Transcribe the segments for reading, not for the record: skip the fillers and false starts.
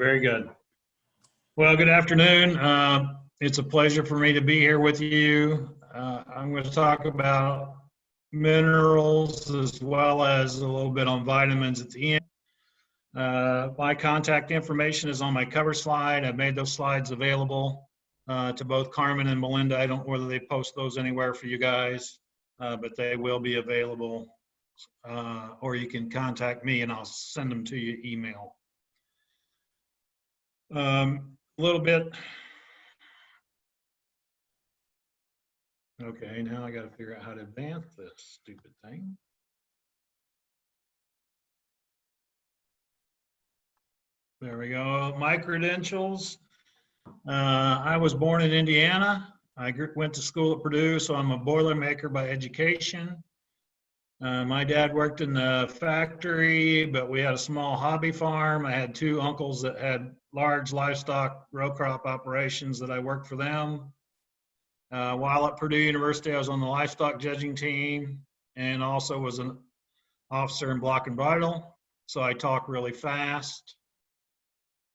Very good. Well, good afternoon. It's a pleasure for me to be here with you. I'm going to talk about minerals as well as a little bit on vitamins at the end. My contact information is on my cover slide. I've made those slides available to both Carmen and Melinda. I don't know whether they post those anywhere for you guys, but they will be available. Or you can contact me and I'll send them to you email. A little bit. Okay, now I got to figure out how to advance this stupid thing. There we go. My credentials. I was born in Indiana. I went to school at Purdue, so I'm a Boilermaker by education. My dad worked in the factory, but we had a small hobby farm. I had two uncles that had large livestock row crop operations that I worked for them. While at Purdue University, I was on the livestock judging team and also was an officer in block and bridle, so I talk really fast.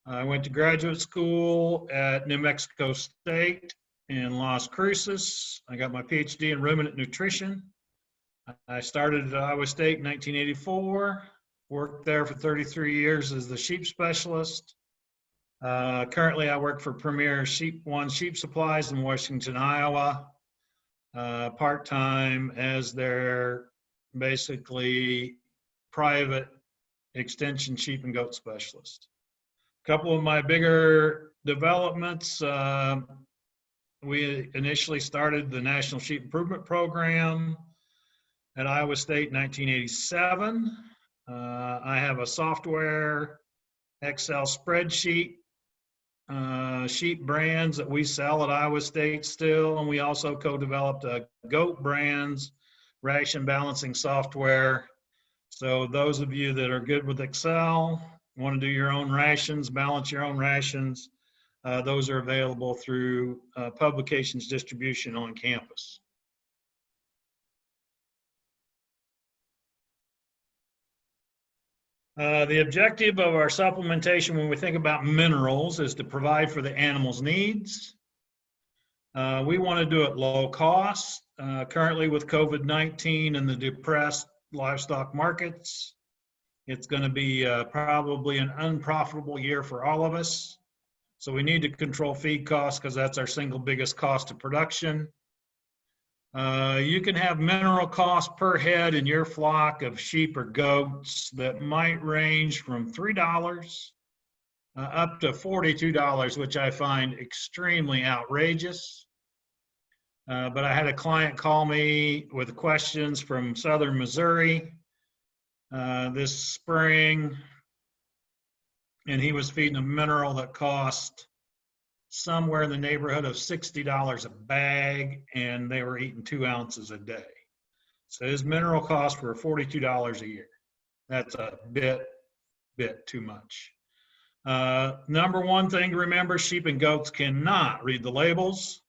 I went to graduate school at New Mexico State in Las Cruces. I got my PhD in ruminant nutrition. I started at Iowa State in 1984, worked there for 33 years as the sheep specialist. Currently, I work for Premier Sheep Supplies in Washington, Iowa, part-time as their basically private extension sheep and goat specialist. A couple of my bigger developments, we initially started the National Sheep Improvement Program at Iowa State in 1987. I have a software Excel spreadsheet, sheep brands that we sell at Iowa State still, and we also co-developed a goat brands ration balancing software. So those of you that are good with Excel, want to do your own rations, balance your own rations, those are available through publications distribution on campus. The objective of our supplementation when we think about minerals is to provide for the animal's needs. We want to do it low cost. Currently with COVID-19 and the depressed livestock markets, it's going to be probably an unprofitable year for all of us. So we need to control feed costs because that's our single biggest cost of production. You can have mineral costs per head in your flock of sheep or goats that might range from $3 up to $42, which I find extremely outrageous. But I had a client call me with questions from southern Missouri this spring, and he was feeding a mineral that cost somewhere in the neighborhood of $60 a bag, and they were eating 2 ounces a day. So his mineral costs were $42 a year. That's a bit too much. Number one thing to remember, sheep and goats cannot read the labels.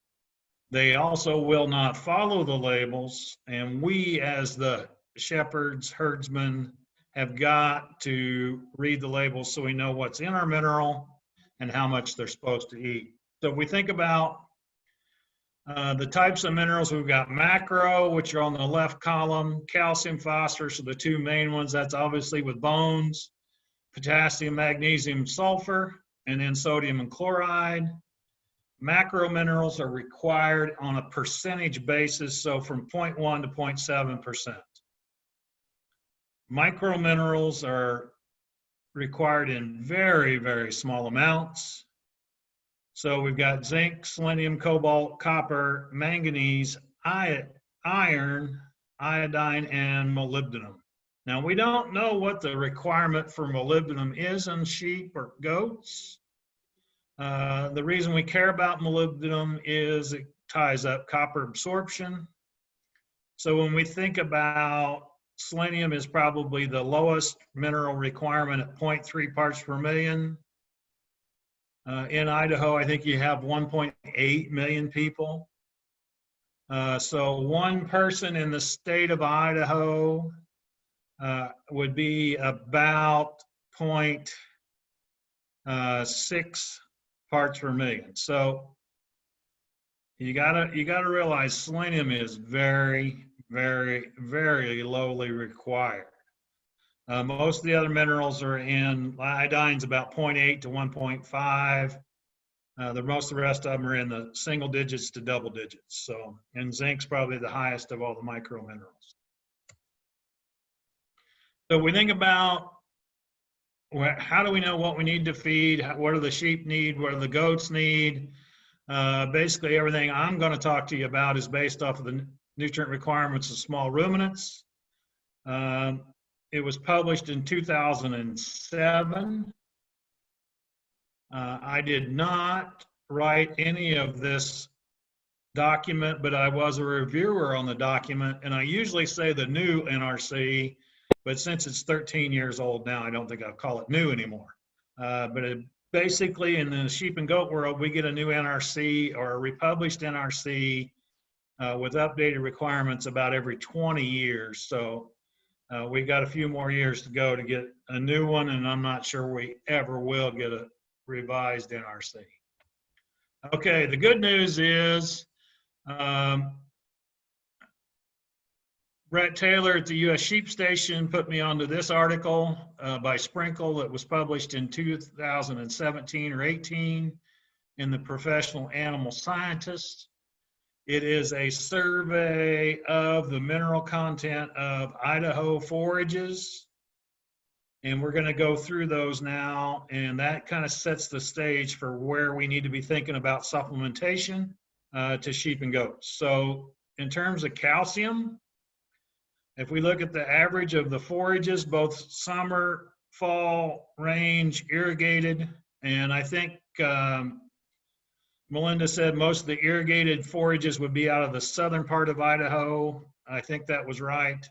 They also will not follow the labels, and we as the shepherds, herdsmen, have got to read the labels so we know what's in our mineral and how much they're supposed to eat. So if we think about the types of minerals, we've got macro, which are on the left column, calcium, phosphorus are the two main ones. That's obviously with bones, potassium, magnesium, sulfur, and then sodium and chloride. Macro minerals are required on a percentage basis, so from 0.1 to 0.7%. Micro minerals are required in very, very small amounts. So we've got zinc, selenium, cobalt, copper, manganese, iron, iodine, and molybdenum. Now we don't know what the requirement for molybdenum is in sheep or goats. The reason we care about molybdenum is it ties up copper absorption. So when we think about selenium is probably the lowest mineral requirement at 0.3 parts per million. In Idaho, I think you have 1.8 million people. So one person in the state of Idaho would be about 6 parts per million. So you gotta realize selenium is very, very, very lowly required. Most of the other minerals are in, iodine's about 0.8 to 1.5. Most of the rest of them are in the single digits to double digits. So, and zinc's probably the highest of all the micro minerals. So we think about how do we know what we need to feed? What do the sheep need? What do the goats need? Basically, everything I'm going to talk to you about is based off of the nutrient requirements of small ruminants. It was published in 2007. I did not write any of this document, but I was a reviewer on the document, and I usually say the new NRC, but since it's 13 years old now, I don't think I'll call it new anymore. But basically, in the sheep and goat world, we get a new NRC or a republished NRC with updated requirements about every 20 years. So we got a few more years to go to get a new one, and I'm not sure we ever will get a revised NRC. Okay, the good news is Brett Taylor at the U.S. Sheep Station put me onto this article by Sprinkle that was published in 2017 or 18 in the Professional Animal Scientist. It is a survey of the mineral content of Idaho forages. And we're going to go through those now, and that kind of sets the stage for where we need to be thinking about supplementation to sheep and goats. So in terms of calcium, if we look at the average of the forages, both summer, fall, range, irrigated, and I think Melinda said most of the irrigated forages would be out of the southern part of Idaho. I think that was right.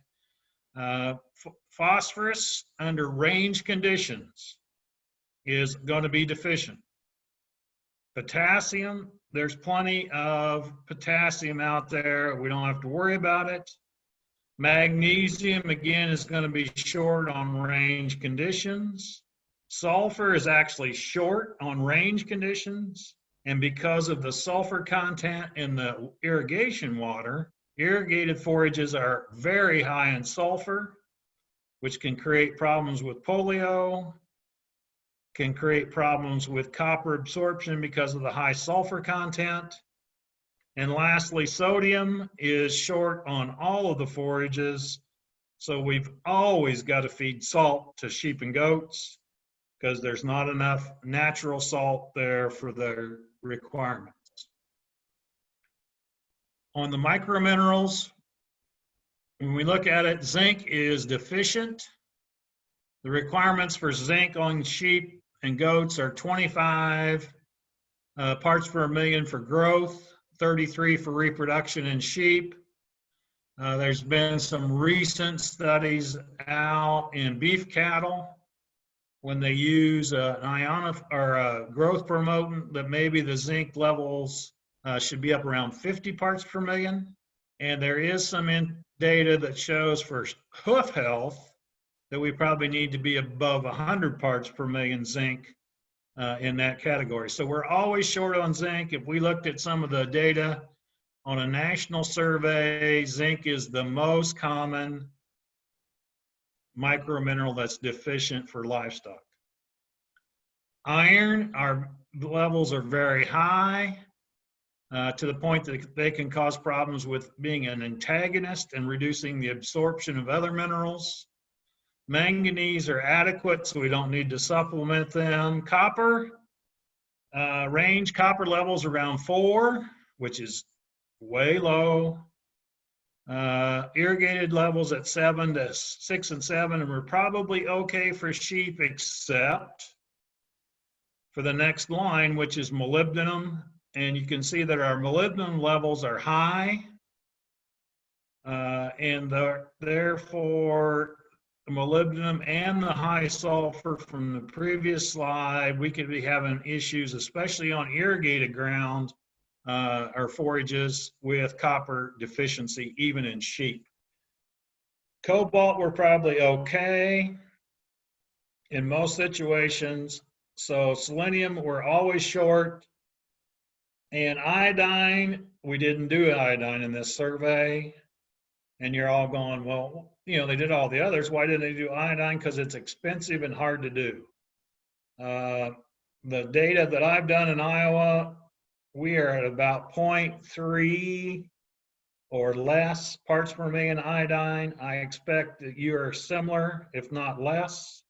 Phosphorus under range conditions is going to be deficient. Potassium, there's plenty of potassium out there. We don't have to worry about it. Magnesium, again, is going to be short on range conditions. Sulfur is actually short on range conditions. And because of the sulfur content in the irrigation water, irrigated forages are very high in sulfur, which can create problems with polio, can create problems with copper absorption because of the high sulfur content. And lastly, sodium is short on all of the forages. So we've always got to feed salt to sheep and goats because there's not enough natural salt there for their requirements. On the microminerals, when we look at it, zinc is deficient. The requirements for zinc on sheep and goats are 25 parts per million for growth, 33 for reproduction in sheep. There's been some recent studies out in beef cattle when they use an a growth promotant that maybe the zinc levels should be up around 50 parts per million. And there is some data that shows for hoof health that we probably need to be above 100 parts per million zinc in that category. So we're always short on zinc. If we looked at some of the data on a national survey, zinc is the most common micromineral that's deficient for livestock. Iron, our levels are very high to the point that they can cause problems with being an antagonist and reducing the absorption of other minerals. Manganese are adequate, so we don't need to supplement them. Copper, range copper levels around 4, which is way low. Irrigated levels at 6 and 7, and we're probably okay for sheep except for the next line, which is molybdenum. And you can see that our molybdenum levels are high, and therefore the molybdenum and the high sulfur from the previous slide, we could be having issues, especially on irrigated ground or forages with copper deficiency, even in sheep. Cobalt, we're probably okay in most situations. So selenium, we're always short. And iodine, we didn't do iodine in this survey. And you're all going, well, you know, they did all the others. Why didn't they do iodine? Because it's expensive and hard to do. The data that I've done in Iowa, we are at about 0.3 or less parts per million iodine. I expect that you are similar, if not less.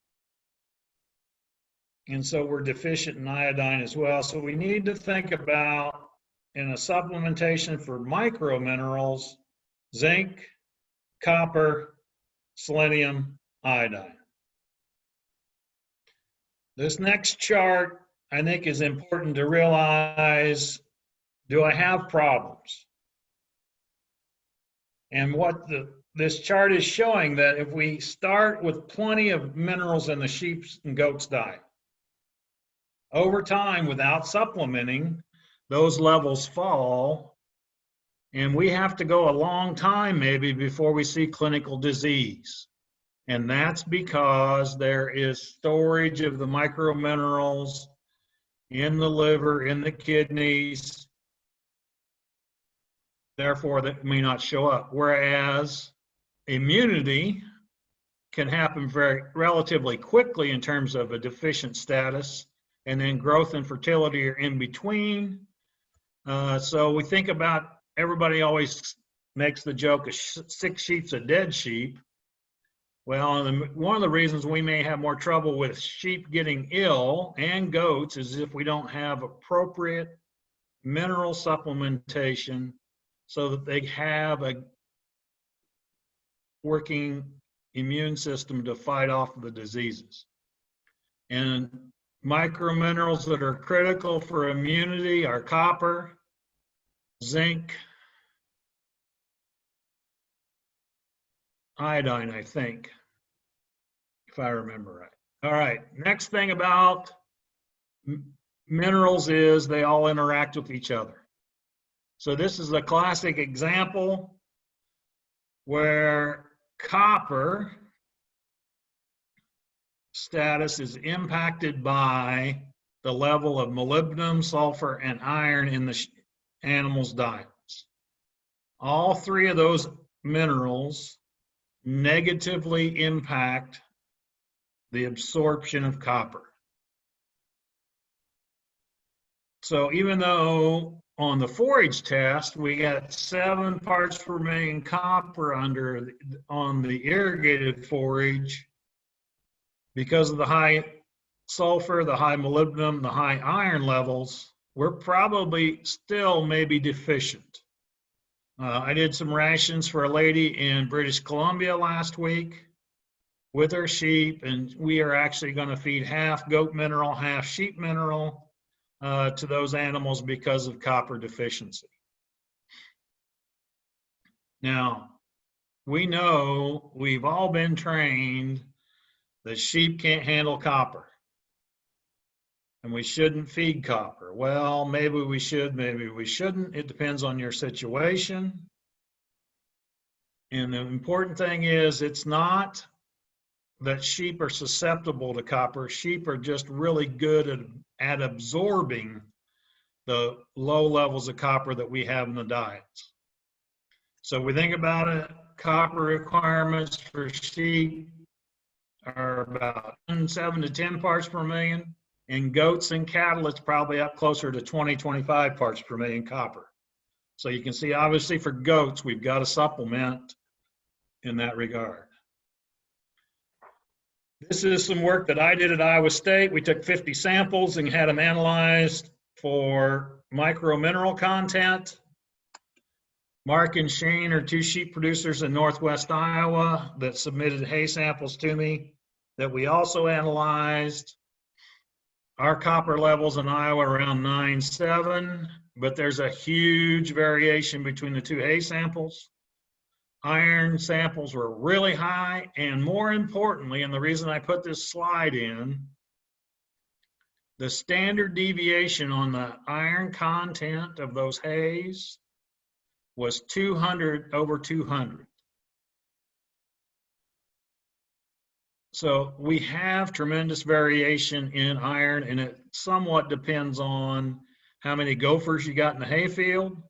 And so we're deficient in iodine as well. So we need to think about, in a supplementation for micro minerals, zinc, copper, selenium, iodine. This next chart, I think, is important to realize, do I have problems? And what this chart is showing, that if we start with plenty of minerals in the sheep and goats diet, over time, without supplementing, those levels fall, and we have to go a long time maybe before we see clinical disease. And that's because there is storage of the microminerals in the liver, in the kidneys, therefore that may not show up. Whereas immunity can happen very relatively quickly in terms of a deficient status, and then growth and fertility are in between. So we think about, everybody always makes the joke of 6 sheep's a dead sheep. Well, one of the reasons we may have more trouble with sheep getting ill and goats is if we don't have appropriate mineral supplementation so that they have a working immune system to fight off the diseases. And microminerals that are critical for immunity are copper, zinc, iodine, I think, if I remember right. All right, next thing about minerals is they all interact with each other. So this is a classic example where copper status is impacted by the level of molybdenum, sulfur, and iron in the animals' diets. All 3 of those minerals negatively impact the absorption of copper. So even though on the forage test we got 7 parts per million copper on the irrigated forage, because of the high sulfur, the high molybdenum, the high iron levels, we're probably still maybe deficient. I did some rations for a lady in British Columbia last week with her sheep, and we are actually going to feed half goat mineral, half sheep mineral to those animals because of copper deficiency. Now, we know, we've all been trained that sheep can't handle copper and we shouldn't feed copper. Well, maybe we should, maybe we shouldn't. It depends on your situation. And the important thing is, it's not that sheep are susceptible to copper. Sheep are just really good at absorbing the low levels of copper that we have in the diets. So we think about it, copper requirements for sheep are about 7 to 10 parts per million. In goats and cattle, it's probably up closer to 20, 25 parts per million copper. So you can see, obviously, for goats, we've got to supplement in that regard. This is some work that I did at Iowa State. We took 50 samples and had them analyzed for micromineral content. Mark and Shane are 2 sheep producers in Northwest Iowa that submitted hay samples to me that we also analyzed. Our copper levels in Iowa are around 9.7, but there's a huge variation between the 2 hay samples. Iron samples were really high, and more importantly, and the reason I put this slide in, the standard deviation on the iron content of those hays was 200 over 200. So we have tremendous variation in iron, and it somewhat depends on how many gophers you got in the hayfield,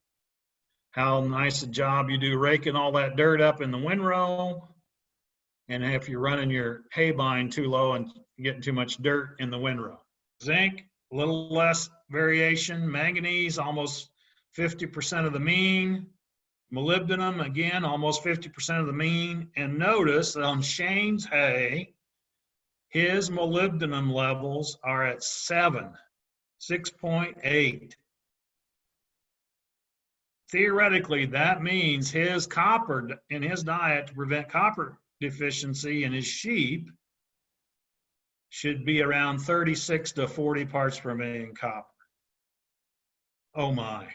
how nice a job you do raking all that dirt up in the windrow, and if you're running your hay bind too low and getting too much dirt in the windrow. Zinc, a little less variation. Manganese, almost 50% of the mean. Molybdenum, again, almost 50% of the mean. And notice that on Shane's hay, his molybdenum levels are at 6.8. Theoretically, that means his copper in his diet to prevent copper deficiency in his sheep should be around 36 to 40 parts per million copper. Oh my.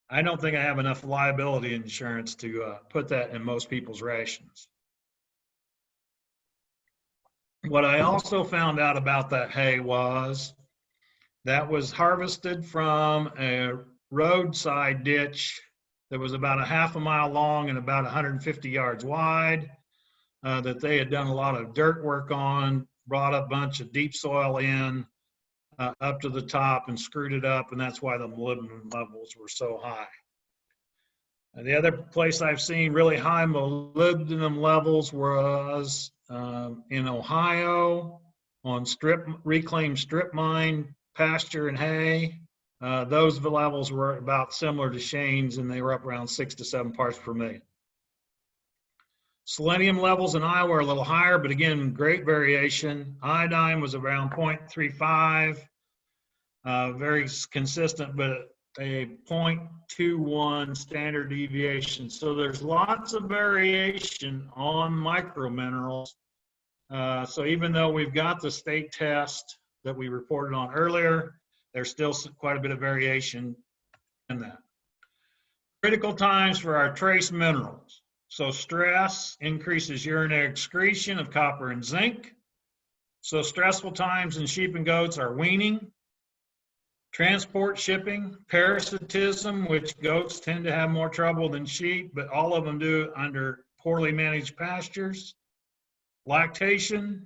I don't think I have enough liability insurance to put that in most people's rations. What I also found out about that hay was that was harvested from a roadside ditch that was about a half a mile long and about 150 yards wide, that they had done a lot of dirt work on, brought a bunch of deep soil in up to the top and screwed it up, and that's why the molybdenum levels were so high. And the other place I've seen really high molybdenum levels was in Ohio on reclaimed strip mine pasture and hay. Those levels were about similar to Shane's, and they were up around 6 to 7 parts per million. Selenium levels in Iowa are a little higher, but again, great variation. Iodine was around 0.35, very consistent, but a 0.21 standard deviation. So there's lots of variation on microminerals. So even though we've got the state test that we reported on earlier, there's still quite a bit of variation in that. Critical times for our trace minerals. So stress increases urinary excretion of copper and zinc. So stressful times in sheep and goats are weaning, transport, shipping, parasitism, which goats tend to have more trouble than sheep, but all of them do under poorly managed pastures, lactation,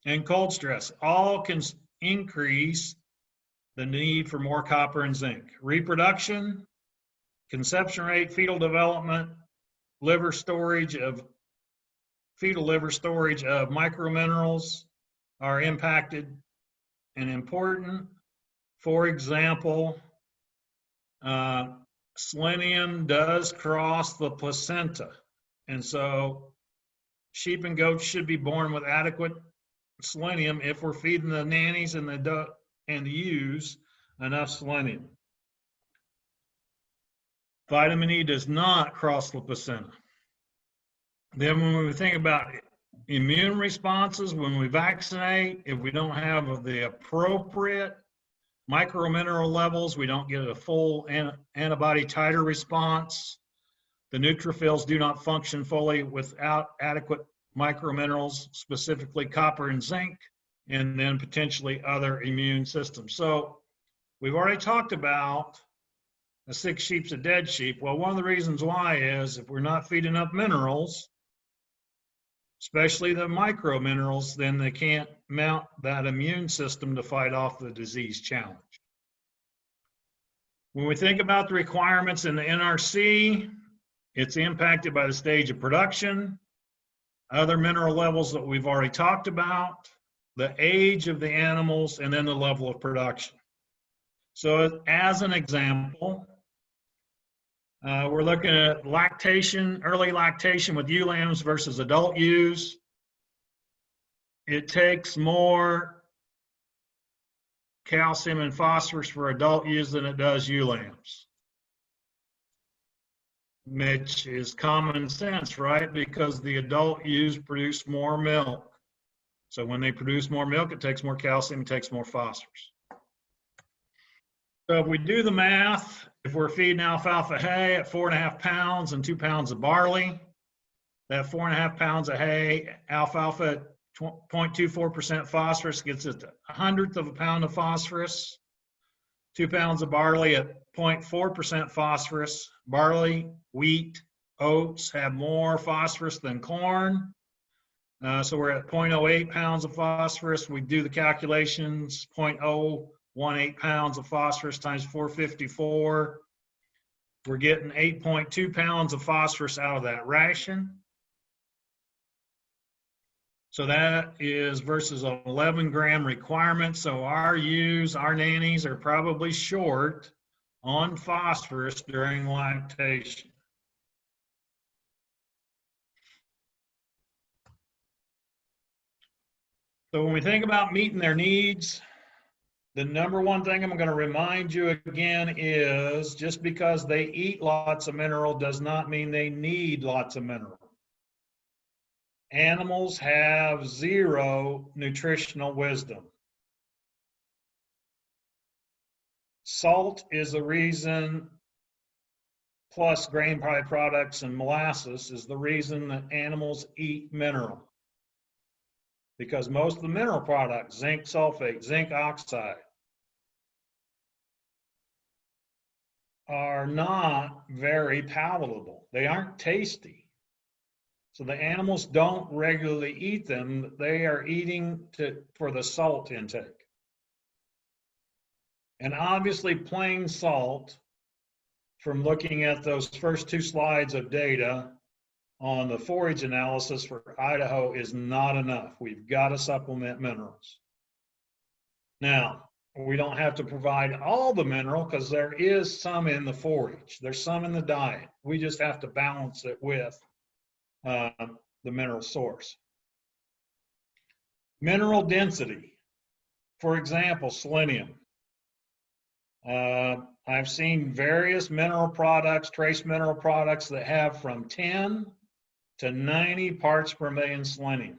and cold stress. All can increase the need for more copper and zinc. Reproduction, conception rate, fetal development, fetal liver storage of microminerals are impacted and important. For example, selenium does cross the placenta, and so sheep and goats should be born with adequate selenium if we're feeding the nannies and the ewes enough selenium. Vitamin E does not cross the placenta. Then when we think about immune responses, when we vaccinate, if we don't have the appropriate micromineral levels, we don't get a full antibody titer response. The neutrophils do not function fully without adequate microminerals, specifically copper and zinc, and then potentially other immune systems. So we've already talked about a sick sheep's a dead sheep. Well, one of the reasons why is if we're not feeding up minerals, especially the microminerals, then they can't mount that immune system to fight off the disease challenge. When we think about the requirements in the NRC, it's impacted by the stage of production, other mineral levels that we've already talked about, the age of the animals, and then the level of production. So as an example, we're looking at lactation, early lactation with ewe lambs versus adult ewes. It takes more calcium and phosphorus for adult ewes than it does ewe lambs, which is common sense, right? Because the adult ewes produce more milk. So when they produce more milk, it takes more calcium, it takes more phosphorus. So if we do the math, if we're feeding alfalfa hay at 4.5 pounds and 2 pounds of barley, that 4.5 pounds of hay, alfalfa at 0.24% phosphorus gets it a 100th of a pound of phosphorus. 2 pounds of barley at 0.4% phosphorus. Barley, wheat, oats have more phosphorus than corn. So we're at 0.08 pounds of phosphorus. We do the calculations, 0.018 pounds of phosphorus times 454. We're getting 8.2 pounds of phosphorus out of that ration. So that is versus an 11-gram requirement. So our nannies are probably short on phosphorus during lactation. So when we think about meeting their needs, the number one thing I'm going to remind you again is just because they eat lots of mineral does not mean they need lots of mineral. Animals have zero nutritional wisdom. Salt is the reason, plus grain byproducts and molasses is the reason that animals eat mineral. Because most of the mineral products, zinc sulfate, zinc oxide, are not very palatable. They aren't tasty. So the animals don't regularly eat them. They are eating for the salt intake. And obviously plain salt, from looking at those first 2 slides of data on the forage analysis for Idaho, is not enough. We've got to supplement minerals. Now, we don't have to provide all the mineral because there is some in the forage. There's some in the diet. We just have to balance it with the mineral source. Mineral density. For example, selenium. I've seen various mineral products, trace mineral products that have from 10 to 90 parts per million selenium.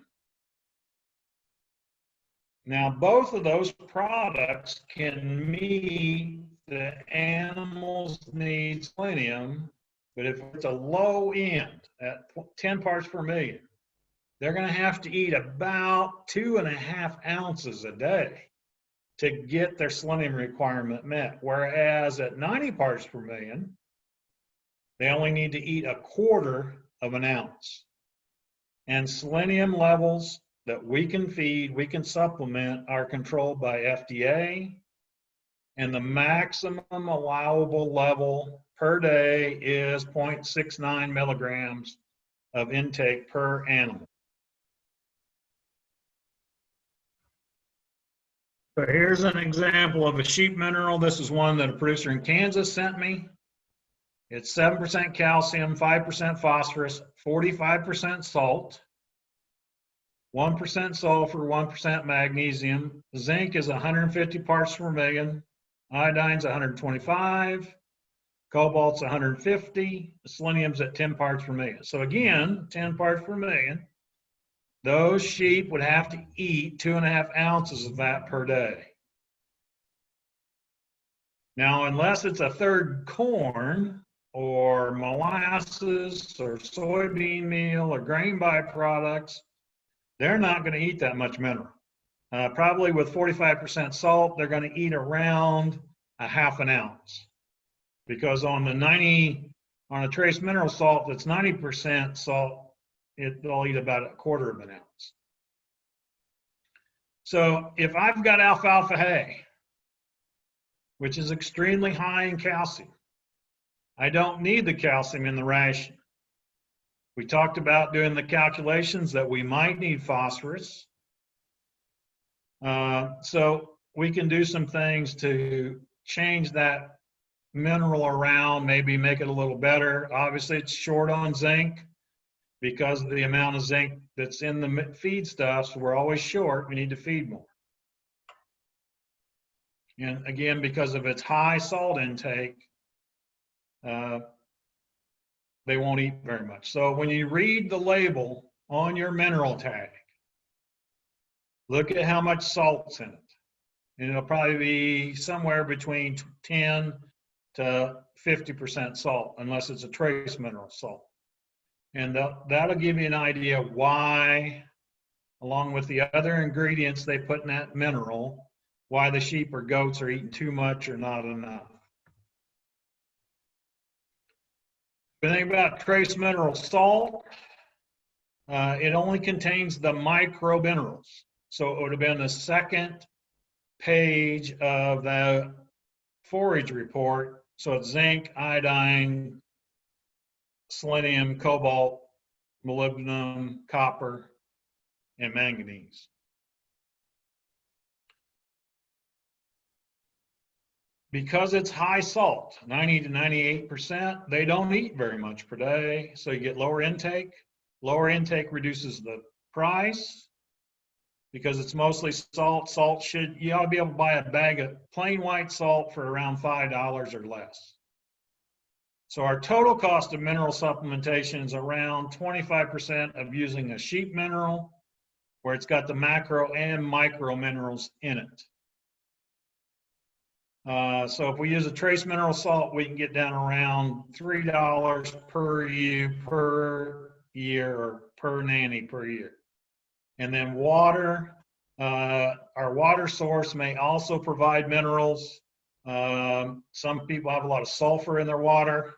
Now, both of those products can meet the animal's need selenium, but if it's a low end at 10 parts per million, they're going to have to eat about 2.5 ounces a day to get their selenium requirement met. Whereas at 90 parts per million, they only need to eat 1/4 of an ounce. And selenium levels that we can feed, we can supplement, are controlled by FDA. And the maximum allowable level per day is 0.69 milligrams of intake per animal. So here's an example of a sheep mineral. This is one that a producer in Kansas sent me. It's 7% calcium, 5% phosphorus, 45% salt, 1% sulfur, 1% magnesium. Zinc is 150 parts per million. Iodine's 125. Cobalt's 150. Selenium's at 10 parts per million. So again, 10 parts per million. Those sheep would have to eat 2.5 ounces of that per day. Now, unless it's a third corn or molasses or soybean meal or grain byproducts, they're not going to eat that much mineral. Probably with 45% salt, they're going to eat around 1/2 ounce. Because on a trace mineral salt that's 90% salt, they'll eat about 1/4 of an ounce. So if I've got alfalfa hay, which is extremely high in calcium, I don't need the calcium in the ration. We talked about doing the calculations that we might need phosphorus. So we can do some things to change that mineral around, maybe make it a little better. Obviously, it's short on zinc because of the amount of zinc that's in the feed stuff. So we're always short. We need to feed more. And again, because of its high salt intake, they won't eat very much. So when you read the label on your mineral tag, look at how much salt's in it. And it'll probably be somewhere between 10 to 50% salt, unless it's a trace mineral salt. And that'll give you an idea why, along with the other ingredients they put in that mineral, why the sheep or goats are eating too much or not enough. If you think about trace mineral salt, It only contains the micro minerals. So it would have been the second page of the forage report. So it's zinc, iodine, selenium, cobalt, molybdenum, copper, and manganese. Because it's high salt, 90 to 98%, they don't eat very much per day, so you get lower intake. Lower intake reduces the price because it's mostly salt. You ought to be able to buy a bag of plain white salt for around $5 or less. So our total cost of mineral supplementation is around 25% of using a sheep mineral, where it's got the macro and micro minerals in it. So if we use a trace mineral salt, we can get down around $3 per year or per nanny per year. And then water, our water source may also provide minerals. Some people have a lot of sulfur in their water,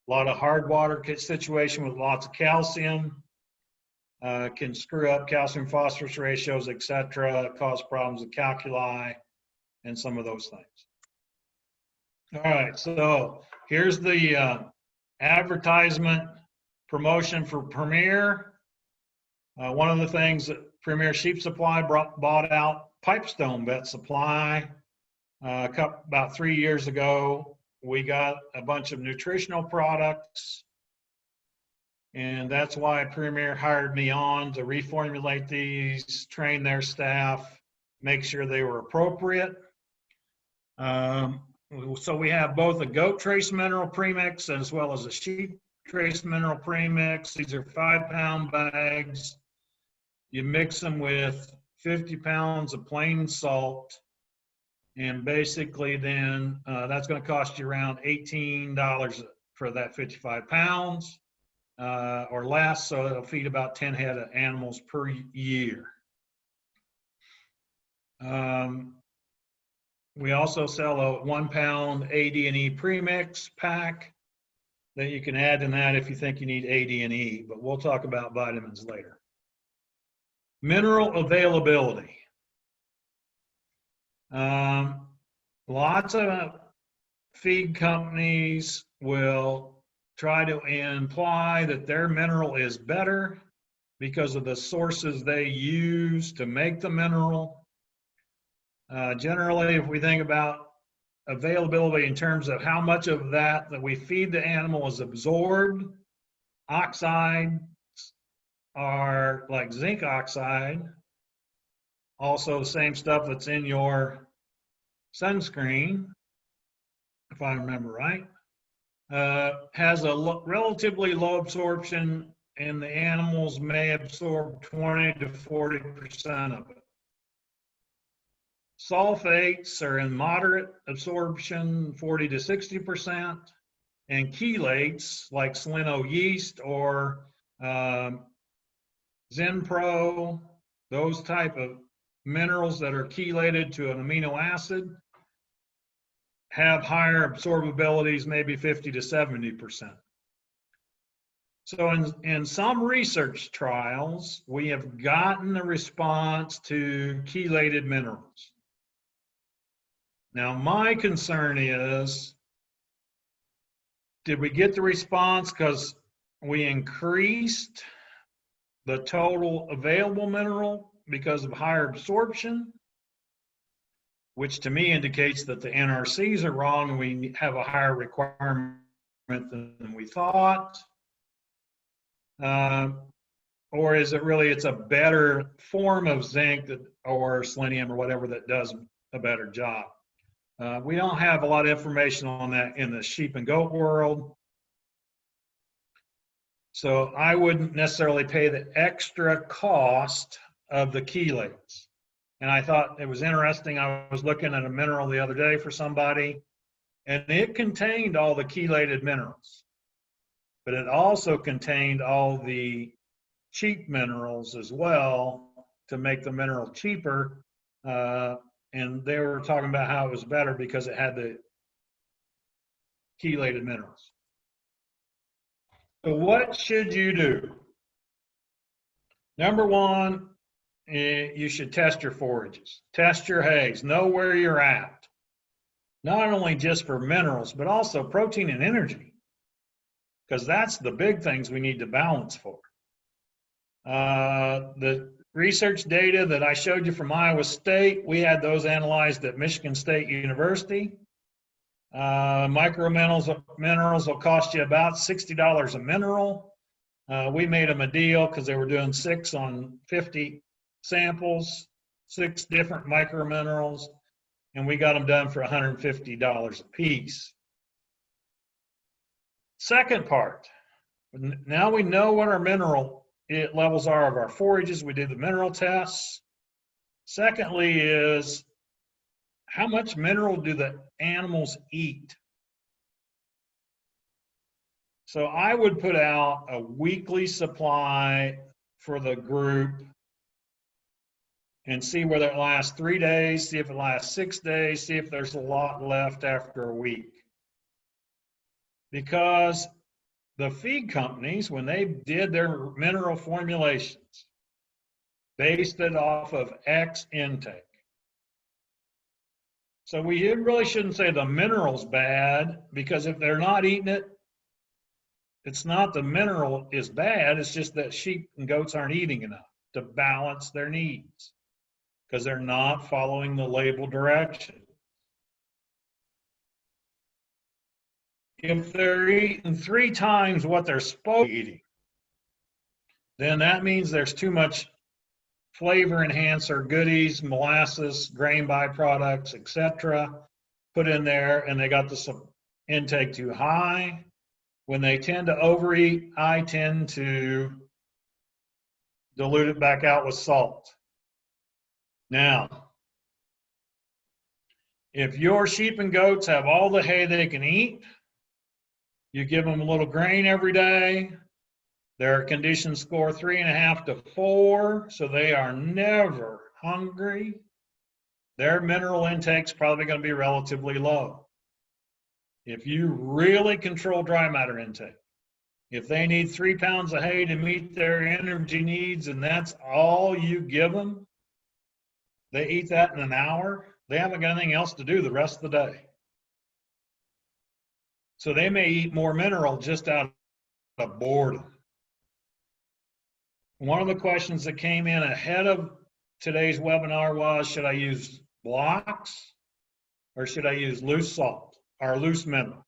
a lot of hard water situation with lots of calcium. Can screw up calcium phosphorus ratios, etc., cause problems with calculi and some of those things. All right, so here's the advertisement promotion for Premier. One of the things that Premier Sheep Supply bought out Pipestone Vet Supply about 3 years ago. We got a bunch of nutritional products, and that's why Premier hired me on to reformulate these, train their staff, make sure they were appropriate. So we have both a goat trace mineral premix as well as a sheep trace mineral premix. These are 5-pound bags. You mix them with 50 pounds of plain salt, and basically then that's going to cost you around $18 for that 55 pounds or less, so it'll feed about 10 head of animals per year. We also sell a 1-pound AD&E premix pack that you can add in that if you think you need AD&E, but we'll talk about vitamins later. Mineral availability. Lots of feed companies will try to imply that their mineral is better because of the sources they use to make the mineral. Generally, if we think about availability in terms of how much of that we feed the animal is absorbed, oxides are like zinc oxide, also the same stuff that's in your sunscreen, if I remember right, has a relatively low absorption, and the animals may absorb 20 to 40% of it. Sulfates are in moderate absorption, 40 to 60%, and chelates like seleno yeast or Zinpro, those type of minerals that are chelated to an amino acid, have higher absorbabilities, maybe 50 to 70%. So in some research trials, we have gotten a response to chelated minerals. Now, my concern is, did we get the response because we increased the total available mineral because of higher absorption, which to me indicates that the NRCs are wrong and we have a higher requirement than we thought? Or is it really, it's a better form of zinc or selenium or whatever that does a better job? We don't have a lot of information on that in the sheep and goat world. So I wouldn't necessarily pay the extra cost of the chelates. And I thought it was interesting. I was looking at a mineral the other day for somebody, and it contained all the chelated minerals, but it also contained all the cheap minerals as well to make the mineral cheaper. And they were talking about how it was better because it had the chelated minerals. So what should you do? Number one, you should test your forages. Test your hays. Know where you're at. Not only just for minerals, but also protein and energy, because that's the big things we need to balance for. The research data that I showed you from Iowa State, we had those analyzed at Michigan State University. Minerals will cost you about $60 a mineral. We made them a deal because they were doing 6 on 50 samples, 6 different micro minerals, and we got them done for $150 a piece. Second part, now we know what our mineral levels are of our forages. We did the mineral tests. Secondly is, how much mineral do the animals eat? So I would put out a weekly supply for the group and see whether it lasts 3 days, see if it lasts 6 days, see if there's a lot left after a week. Because the feed companies, when they did their mineral formulations, based it off of X intake. So we really shouldn't say the mineral's bad, because if they're not eating it, it's not the mineral is bad, it's just that sheep and goats aren't eating enough to balance their needs, because they're not following the label direction. If they're eating 3 times what they're supposed to be eating, then that means there's too much flavor enhancer, goodies, molasses, grain byproducts, etc., put in there, and they got the intake too high. When they tend to overeat, I tend to dilute it back out with salt. Now, if your sheep and goats have all the hay they can eat, you give them a little grain every day. Their condition score 3.5 to 4, so they are never hungry. Their mineral intake's probably going to be relatively low. If you really control dry matter intake, if they need 3 pounds of hay to meet their energy needs and that's all you give them, they eat that in an hour, they haven't got anything else to do the rest of the day. So they may eat more mineral just out of boredom. One of the questions that came in ahead of today's webinar was, should I use blocks or should I use loose salt or loose mineral?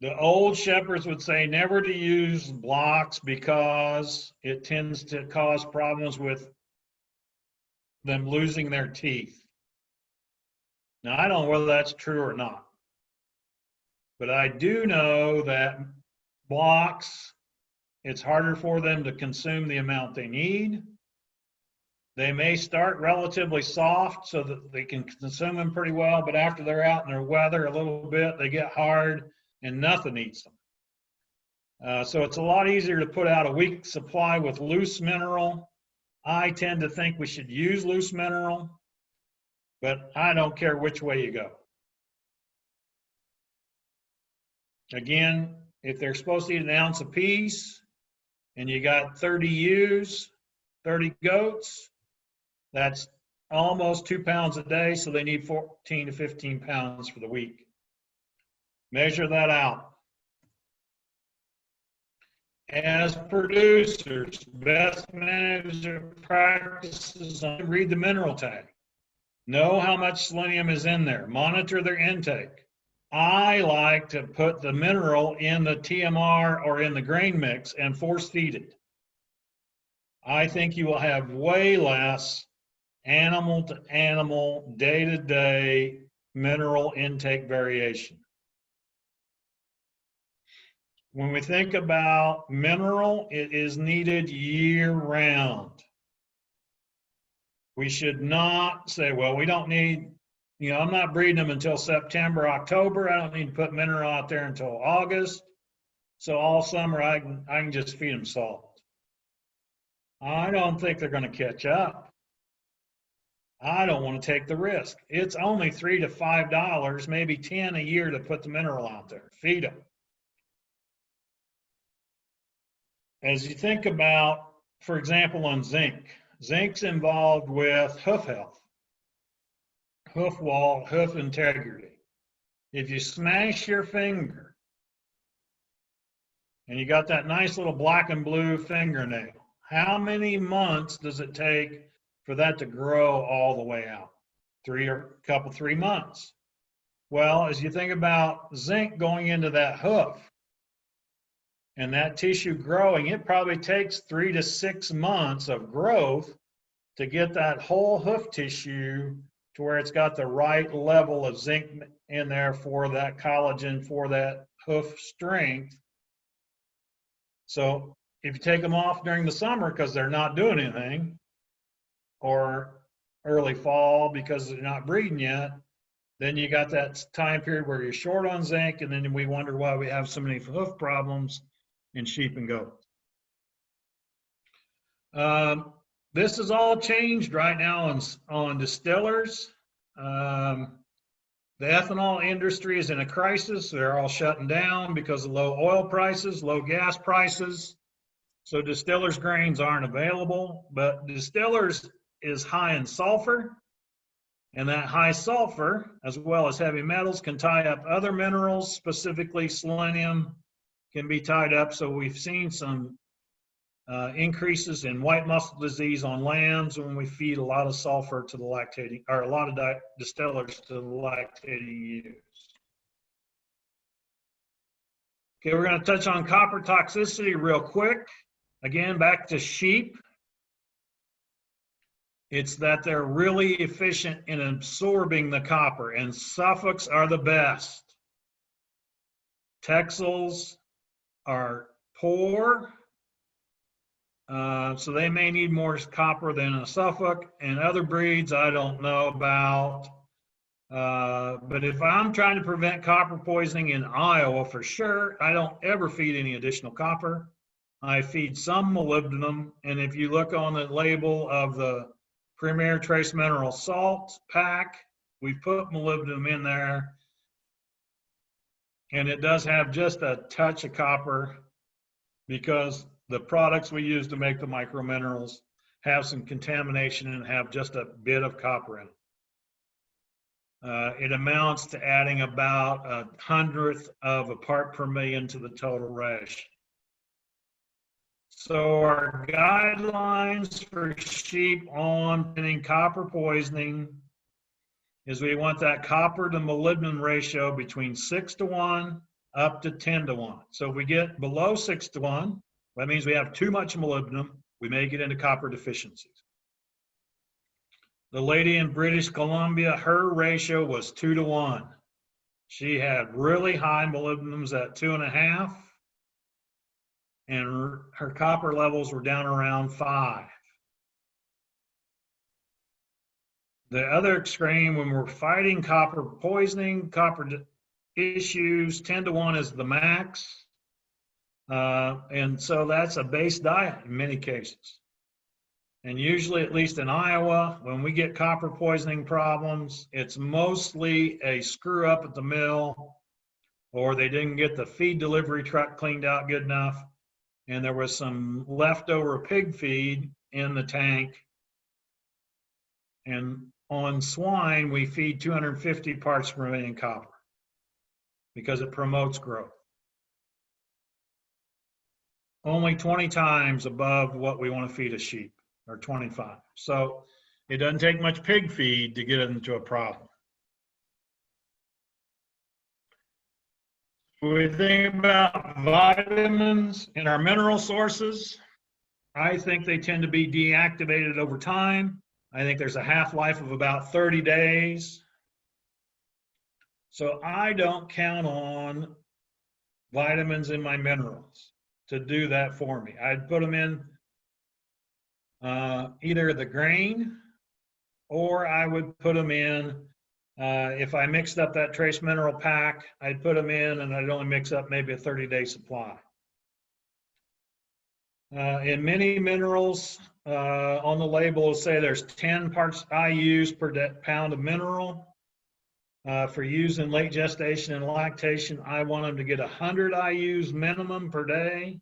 The old shepherds would say never to use blocks because it tends to cause problems with them losing their teeth. Now, I don't know whether that's true or not, but I do know that blocks, it's harder for them to consume the amount they need. They may start relatively soft so that they can consume them pretty well, but after they're out in their weather a little bit, they get hard and nothing eats them. So it's a lot easier to put out a week supply with loose mineral. I tend to think we should use loose mineral, but I don't care which way you go. Again, if they're supposed to eat 1 ounce apiece and you got 30 ewes, 30 goats, that's almost 2 pounds a day, so they need 14 to 15 pounds for the week. Measure that out. As producers, best management practices, read the mineral tag. Know how much selenium is in there. Monitor their intake. I like to put the mineral in the TMR or in the grain mix and force feed it. I think you will have way less animal to animal, day to day mineral intake variation. When we think about mineral, it is needed year round. We should not say, well, we don't need, I'm not breeding them until September, October. I don't need to put mineral out there until August. So all summer I can just feed them salt. I don't think they're going to catch up. I don't want to take the risk. It's only $3 to $5, maybe $10 a year to put the mineral out there. Feed them. as you think about, for example, on zinc, zinc's involved with hoof health, hoof wall, hoof integrity. If you smash your finger and you got that nice little black and blue fingernail, how many months does it take for that to grow all the way out? 3 months. Well, as you think about zinc going into that hoof and that tissue growing, it probably takes 3 to 6 months of growth to get that whole hoof tissue to where it's got the right level of zinc in there for that collagen, for that hoof strength. So if you take them off during the summer because they're not doing anything, or early fall because they're not breeding yet, then you got that time period where you're short on zinc, and then we wonder why we have so many hoof problems in sheep and goats. This is all changed right now on distillers. The ethanol industry is in a crisis. They're all shutting down because of low oil prices, low gas prices. So distillers grains aren't available, but distillers is high in sulfur, and that high sulfur, as well as heavy metals, can tie up other minerals, specifically selenium can be tied up. So we've seen some increases in white muscle disease on lambs when we feed a lot of sulfur to the lactating, or a lot of distillers to the lactating ewes. Okay, we're going to touch on copper toxicity real quick. Again, back to sheep. It's that they're really efficient in absorbing the copper, and Suffolks are the best. Texels are poor, so they may need more copper than a Suffolk, and other breeds I don't know about. But if I'm trying to prevent copper poisoning in Iowa, for sure, I don't ever feed any additional copper. I feed some molybdenum, and if you look on the label of the Premier Trace Mineral Salt pack, we put molybdenum in there, and it does have just a touch of copper because the products we use to make the microminerals have some contamination and have just a bit of copper in it. It amounts to adding about 1/100th of a part per million to the total ration. So our guidelines for sheep on preventing copper poisoning is we want that copper to molybdenum ratio between 6:1 up to 10:1. So if we get below 6:1, that means we have too much molybdenum. We may get into copper deficiencies. The lady in British Columbia, her ratio was 2:1. She had really high molybdenums at 2.5, and her copper levels were down around 5. The other extreme, when we're fighting copper poisoning, copper issues, 10:1 is the max. And so that's a base diet in many cases. And usually, at least in Iowa, when we get copper poisoning problems, it's mostly a screw up at the mill, or they didn't get the feed delivery truck cleaned out good enough, and there was some leftover pig feed in the tank. And on swine, we feed 250 parts per million copper because it promotes growth. Only 20 times above what we want to feed a sheep, or 25. So it doesn't take much pig feed to get into a problem. When we think about vitamins in our mineral sources, I think they tend to be deactivated over time. I think there's a half-life of about 30 days. So I don't count on vitamins in my minerals to do that for me. I'd put them in either the grain, or I would put them in, if I mixed up that trace mineral pack, I'd put them in and I'd only mix up maybe a 30-day supply. In many minerals, on the label will say there's 10 parts IUs per pound of mineral. For use in late gestation and lactation, I want them to get 100 IUs minimum per day.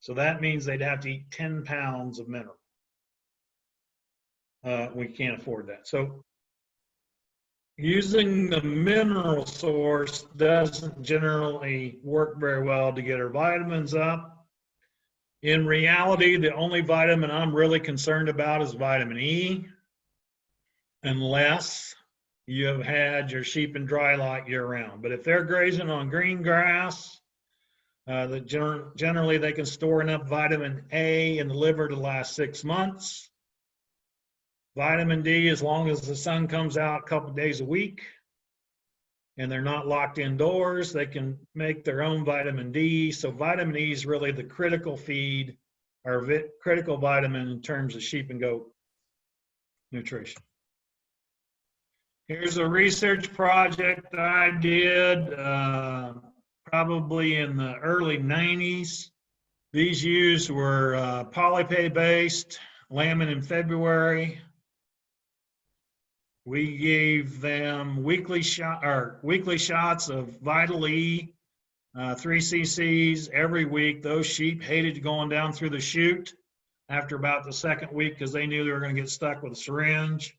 So that means they'd have to eat 10 pounds of mineral. We can't afford that. So using the mineral source doesn't generally work very well to get our vitamins up. In reality, the only vitamin I'm really concerned about is vitamin E, unless you have had your sheep in dry lot year round. But if they're grazing on green grass, generally they can store enough vitamin A in the liver to last 6 months. Vitamin D, as long as the sun comes out a couple days a week and they're not locked indoors, they can make their own vitamin D. So vitamin E is really the critical feed or critical vitamin in terms of sheep and goat nutrition. Here's a research project that I did probably in the early 90s. These ewes were polypay based, lambing in February. We gave them weekly shots of Vital E, 3 cc's every week. Those sheep hated going down through the chute after about the second week because they knew they were going to get stuck with a syringe.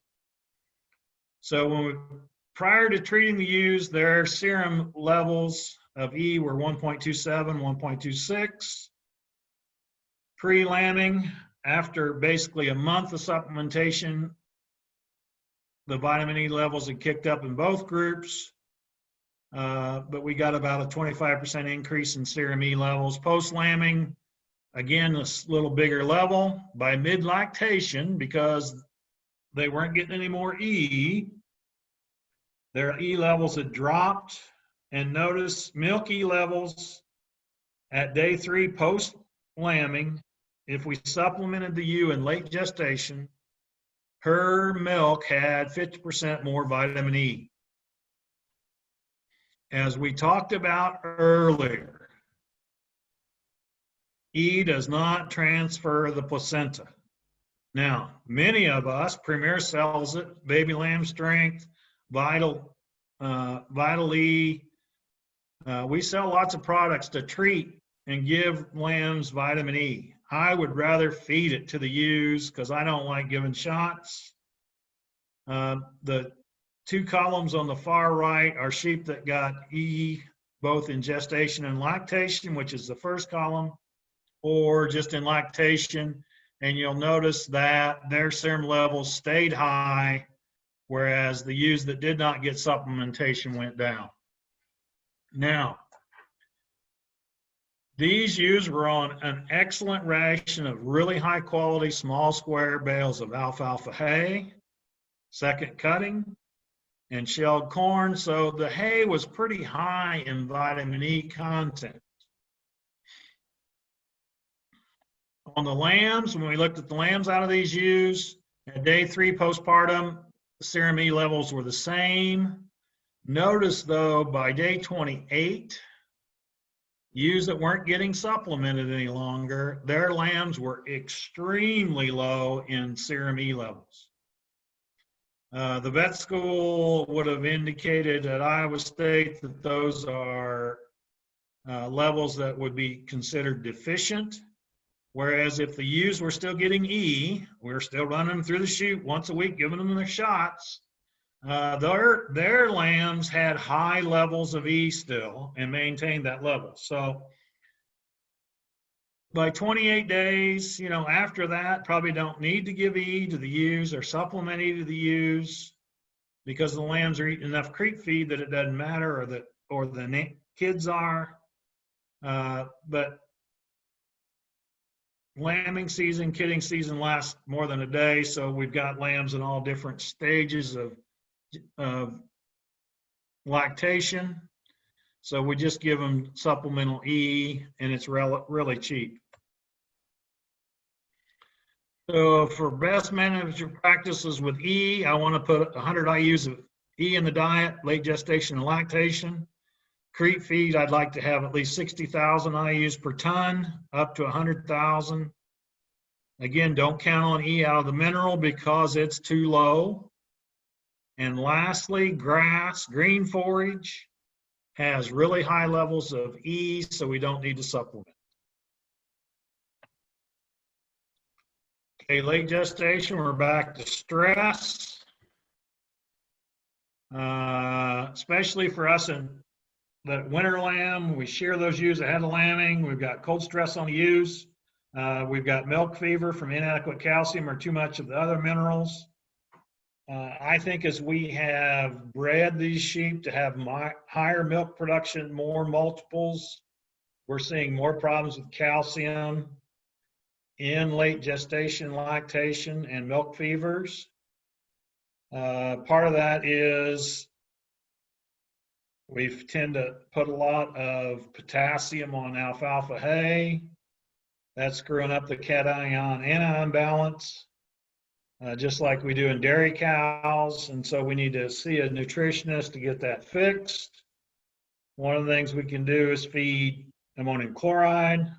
So prior to treating the ewes, their serum levels of E were 1.27, 1.26. Pre-lambing, after basically a month of supplementation, the vitamin E levels had kicked up in both groups, but we got about a 25% increase in serum E levels. Post-lambing, again, a little bigger level. By mid-lactation, because they weren't getting any more E, their E levels had dropped. And notice milk E levels at day 3 post-lambing, if we supplemented the ewe in late gestation, her milk had 50% more vitamin E. As we talked about earlier, E does not transfer the placenta. Now, many of us, Premier sells it, Baby Lamb Strength, Vital E. We sell lots of products to treat and give lambs vitamin E. I would rather feed it to the ewes because I don't like giving shots. The 2 columns on the far right are sheep that got E both in gestation and lactation, which is the first column, or just in lactation. And you'll notice that their serum levels stayed high, whereas the ewes that did not get supplementation went down. Now, these ewes were on an excellent ration of really high quality small square bales of alfalfa hay, second cutting, and shelled corn. So the hay was pretty high in vitamin E content. On the lambs, when we looked at the lambs out of these ewes, at day 3 postpartum, the serum E levels were the same. Notice though, by day 28, ewes that weren't getting supplemented any longer, their lambs were extremely low in serum E levels. The vet school would have indicated at Iowa State that those are levels that would be considered deficient. Whereas if the ewes were still getting E, we're still running them through the chute once a week, giving them their shots, their lambs had high levels of E still and maintained that level. So by 28 days, after that, probably don't need to give E to the ewes or supplement E to the ewes because the lambs are eating enough creep feed that it doesn't matter, or the kids are. But lambing season, kidding season lasts more than a day, so we've got lambs in all different stages of lactation. So we just give them supplemental E, and it's really cheap. So for best management practices with E, I want to put 100 IUs of E in the diet, late gestation and lactation. Creep feed, I'd like to have at least 60,000 IUs per ton, up to 100,000. Again, don't count on E out of the mineral because it's too low. And lastly, grass, green forage, has really high levels of E, so we don't need to supplement. Okay, late gestation, we're back to stress. Especially for us in the winter lamb, we shear those ewes ahead of lambing. We've got cold stress on the ewes. We've got milk fever from inadequate calcium or too much of the other minerals. I think as we have bred these sheep to have higher milk production, more multiples, we're seeing more problems with calcium in late gestation, lactation, and milk fevers. Part of that is we tend to put a lot of potassium on alfalfa hay. That's screwing up the cation-anion balance, just like we do in dairy cows. And so we need to see a nutritionist to get that fixed. One of the things we can do is feed ammonium chloride.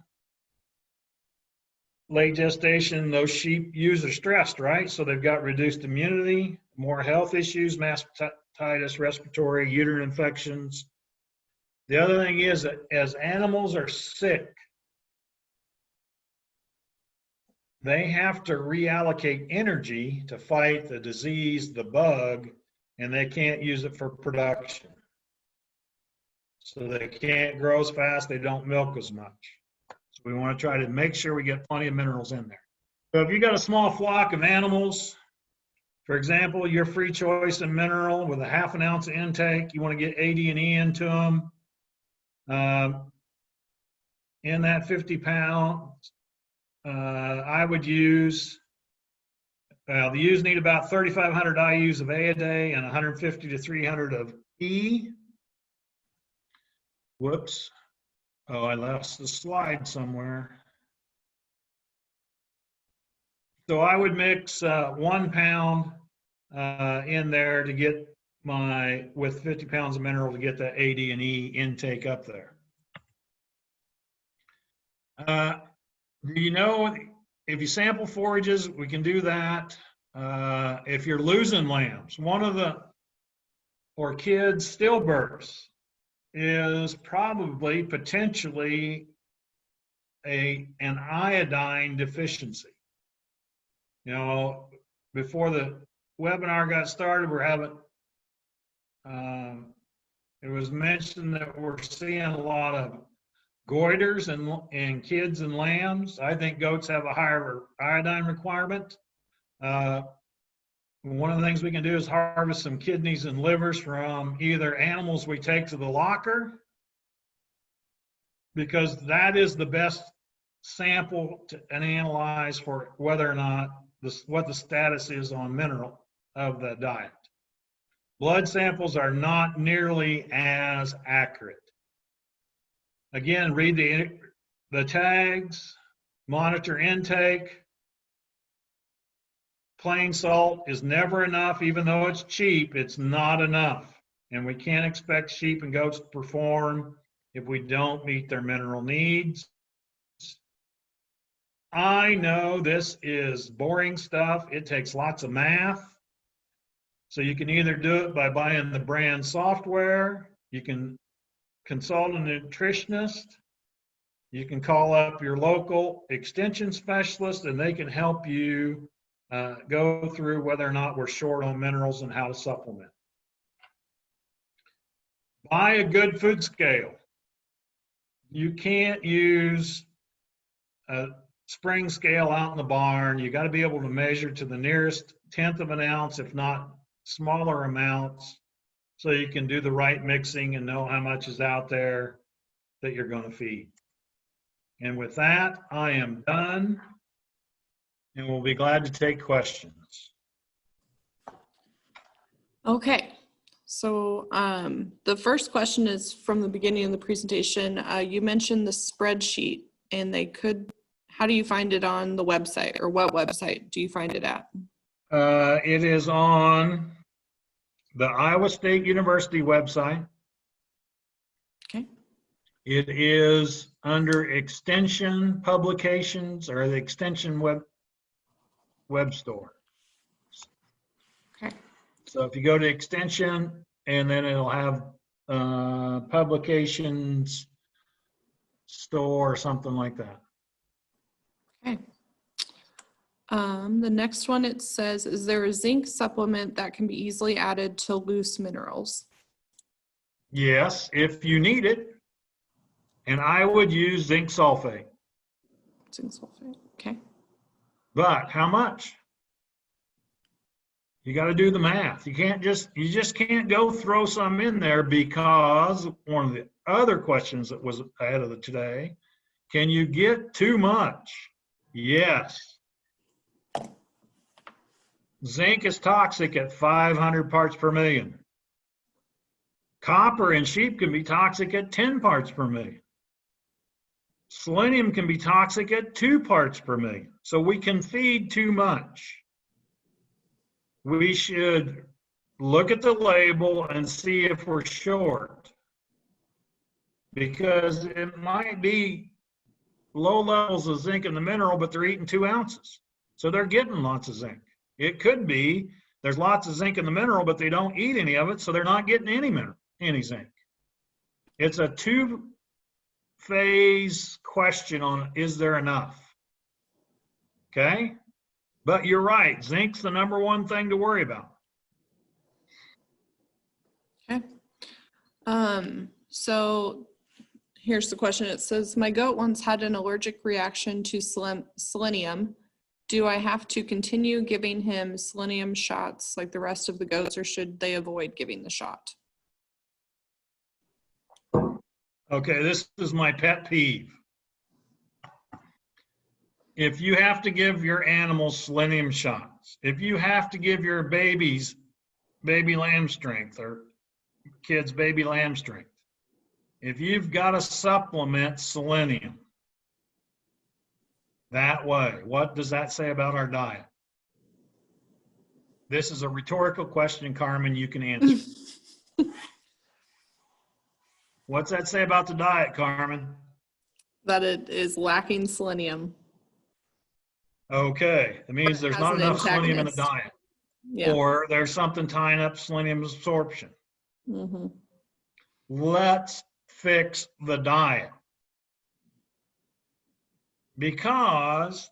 Late gestation, those sheep ewes are stressed, right? So they've got reduced immunity, more health issues, mastitis, respiratory, uterine infections. The other thing is that as animals are sick, they have to reallocate energy to fight the disease, the bug, and they can't use it for production. So they can't grow as fast, they don't milk as much. So we want to try to make sure we get plenty of minerals in there. So if you got a small flock of animals, for example, your free choice in mineral with a ½ ounce of intake, you want to get AD and E into them. In that 50 pounds, I would use, the ewes need about 3,500 IUs of A a day and 150 to 300 of E. Whoops. Oh, I left the slide somewhere. So I would mix 1 pound in there to get with 50 pounds of mineral to get that AD and E intake up there. Do you know, if you sample forages, we can do that. If you're losing lambs, one of the, or kids stillbirths, is probably potentially an iodine deficiency. You know, before the webinar got started, we're having, it was mentioned that we're seeing a lot of goiters in kids and lambs. I think goats have a higher iodine requirement. One of the things we can do is harvest some kidneys and livers from either animals we take to the locker, because that is the best sample and analyze for whether or not what the status is on mineral of the diet. Blood samples are not nearly as accurate. Again, read the tags, monitor intake. Plain salt is never enough. Even though it's cheap, it's not enough. And we can't expect sheep and goats to perform if we don't meet their mineral needs. I know this is boring stuff. It takes lots of math. So you can either do it by buying the brand software, you can consult a nutritionist, you can call up your local extension specialist, and they can help you go through whether or not we're short on minerals and how to supplement. Buy a good food scale. You can't use a spring scale out in the barn. You got to be able to measure to the nearest 1/10 of an ounce, if not smaller amounts, so you can do the right mixing and know how much is out there that you're going to feed. And with that, I am done, and we'll be glad to take questions. Okay, so the first question is from the beginning of the presentation. You mentioned the spreadsheet, and how do you find it on the website, or what website do you find it at? It is on the Iowa State University website. Okay. It is under Extension Publications, or the Extension web store. Okay. So if you go to Extension, and then it'll have Publications store or something like that. Okay. The next one, it says, is there a zinc supplement that can be easily added to loose minerals? Yes, if you need it. And I would use zinc sulfate. Zinc sulfate, okay. But how much? You got to do the math. You just can't go throw some in there, because one of the other questions that was ahead of the today, can you get too much? Yes. Zinc is toxic at 500 parts per million. Copper in sheep can be toxic at 10 parts per million. Selenium can be toxic at 2 parts per million. So we can feed too much. We should look at the label and see if we're short, because it might be low levels of zinc in the mineral, but they're eating 2 ounces. So they're getting lots of zinc. It could be there's lots of zinc in the mineral, but they don't eat any of it, so they're not getting any zinc. It's a 2-phase question on, is there enough? Okay? But you're right, zinc's the #1 thing to worry about. Okay. So here's the question. It says, my goat once had an allergic reaction to selenium. Do I have to continue giving him selenium shots like the rest of the goats, or should they avoid giving the shot? Okay, this is my pet peeve. If you have to give your animals selenium shots, if you have to give your babies baby lamb strength, or kids baby lamb strength, if you've got to supplement selenium that way, what does that say about our diet? This is a rhetorical question, Carmen, you can answer. What's that say about the diet, Carmen? That it is lacking selenium. Okay, it means there's not enough selenium in the diet. Yeah. Or there's something tying up selenium absorption. Mm-hmm. Let's fix the diet. Because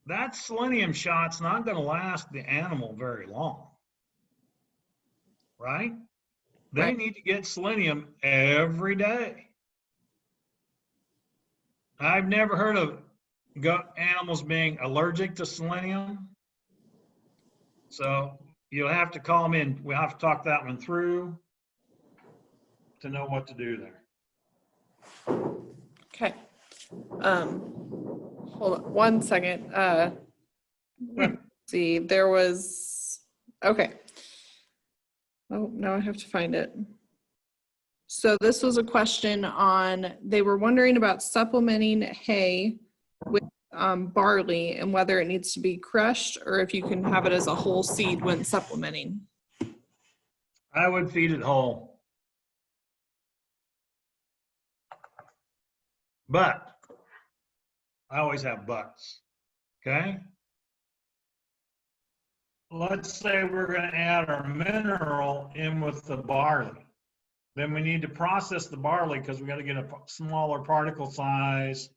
that selenium shot's not going to last the animal very long. Right? They need to get selenium every day. I've never heard of animals being allergic to selenium. So you'll have to call me and we'll have to talk that one through to know what to do there. Okay. Hold on 1 second. Let's see. There was, okay. Oh, now I have to find it. So this was a question on, they were wondering about supplementing hay with barley and whether it needs to be crushed or if you can have it as a whole seed when supplementing. I would feed it whole. But I always have buts. Okay? Let's say we're going to add our mineral in with the barley. Then we need to process the barley because we got to get a smaller particle size.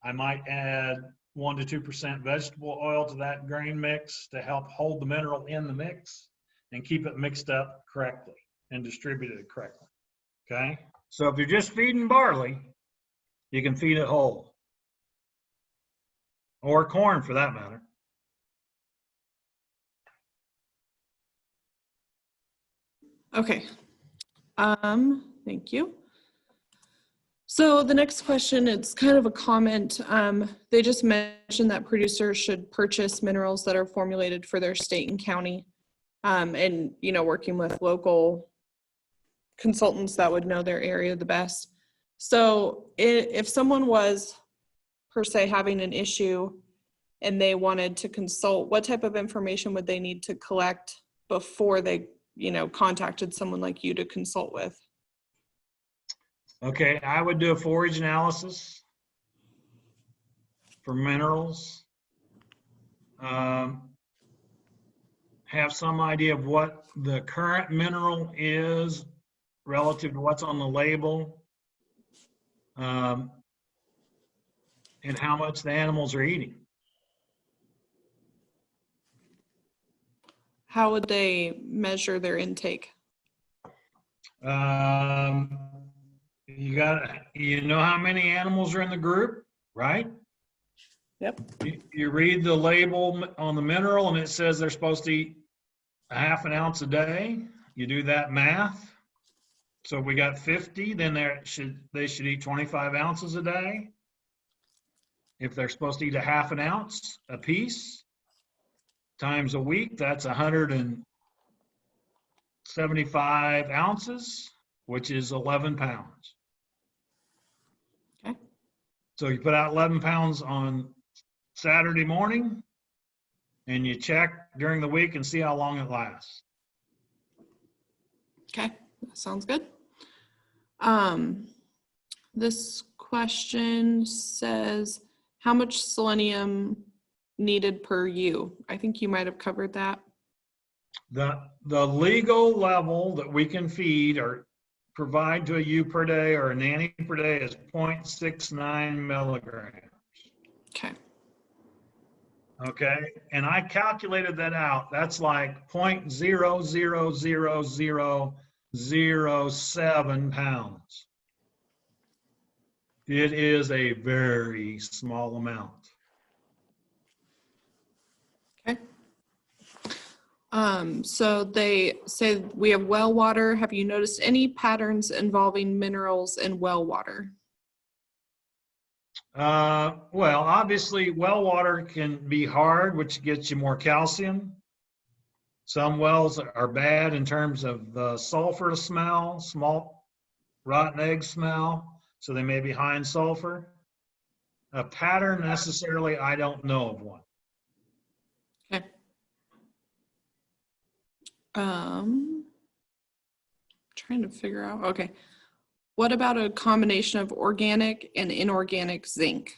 I might add 1 to 2% vegetable oil to that grain mix to help hold the mineral in the mix and keep it mixed up correctly and distributed correctly. Okay? So if you're just feeding barley, you can feed it whole. Or corn for that matter. Okay. Thank you. So the next question, it's kind of a comment. They just mentioned that producers should purchase minerals that are formulated for their state and county, and, you know, working with local consultants that would know their area the best. So if someone was, per se, having an issue and they wanted to consult, what type of information would they need to collect before they, you know, contacted someone like you to consult with? Okay, I would do a forage analysis for minerals. Have some idea of what the current mineral is relative to what's on the label, and how much the animals are eating. how would they measure their intake? You know how many animals are in the group, right? Yep. You read the label on the mineral and it says they're supposed to eat a half an ounce a day. You do that math. So if we got 50, then they should eat 25 ounces a day. If they're supposed to eat a half an ounce a piece times a week, that's 175 ounces, which is 11 pounds. Okay. So you put out 11 pounds on Saturday morning and you check during the week and see how long it lasts. Okay, that sounds good. This question says, how much selenium needed per ewe? I think you might have covered that. The legal level that we can feed or provide to a ewe per day or a nanny per day is 0.69 milligrams. Okay. Okay, and I calculated that out. That's like 0.000007 pounds. It is a very small amount. Okay. So they say we have well water. Have you noticed any patterns involving minerals in well water? Well, obviously, well water can be hard, which gets you more calcium. Some wells are bad in terms of the sulfur smell, small rotten egg smell, so they may be high in sulfur. A pattern necessarily, I don't know of one. Okay. Trying to figure out, okay. What about a combination of organic and inorganic zinc?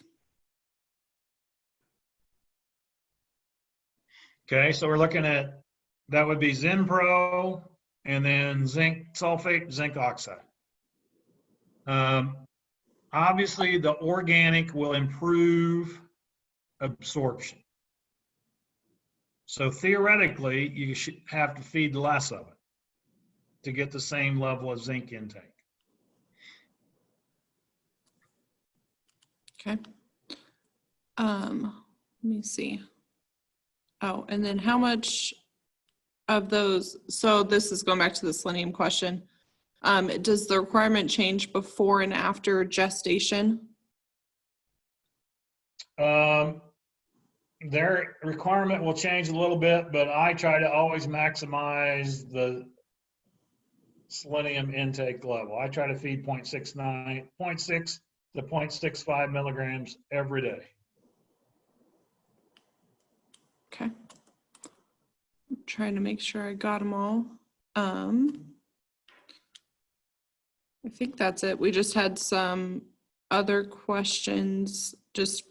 Okay, so we're looking at, that would be Zinpro and then zinc sulfate, zinc oxide. Obviously, the organic will improve absorption. So theoretically, you should have to feed less of it to get the same level of zinc intake. Okay. Let me see. Oh, and then how much of those, so this is going back to the selenium question. Does the requirement change before and after gestation? Their requirement will change a little bit, but I try to always maximize the selenium intake level. I try to feed 0.6 to 0.65 milligrams every day. Okay. I'm trying to make sure I got them all. I think that's it. We just had some other questions just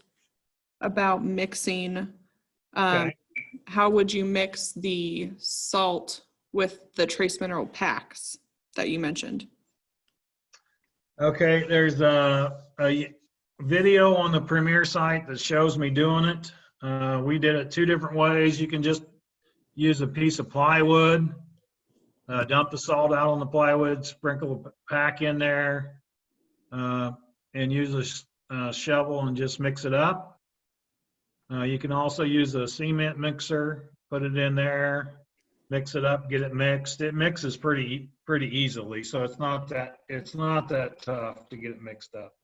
about mixing. Okay. How would you mix the salt with the trace mineral packs that you mentioned? Okay, there's a video on the Premier site that shows me doing it. We did it 2 different ways. You can just use a piece of plywood, dump the salt out on the plywood, sprinkle a pack in there, and use a shovel and just mix it up. You can also use a cement mixer, put it in there, mix it up, get it mixed. It mixes pretty easily, so it's not that tough to get it mixed up.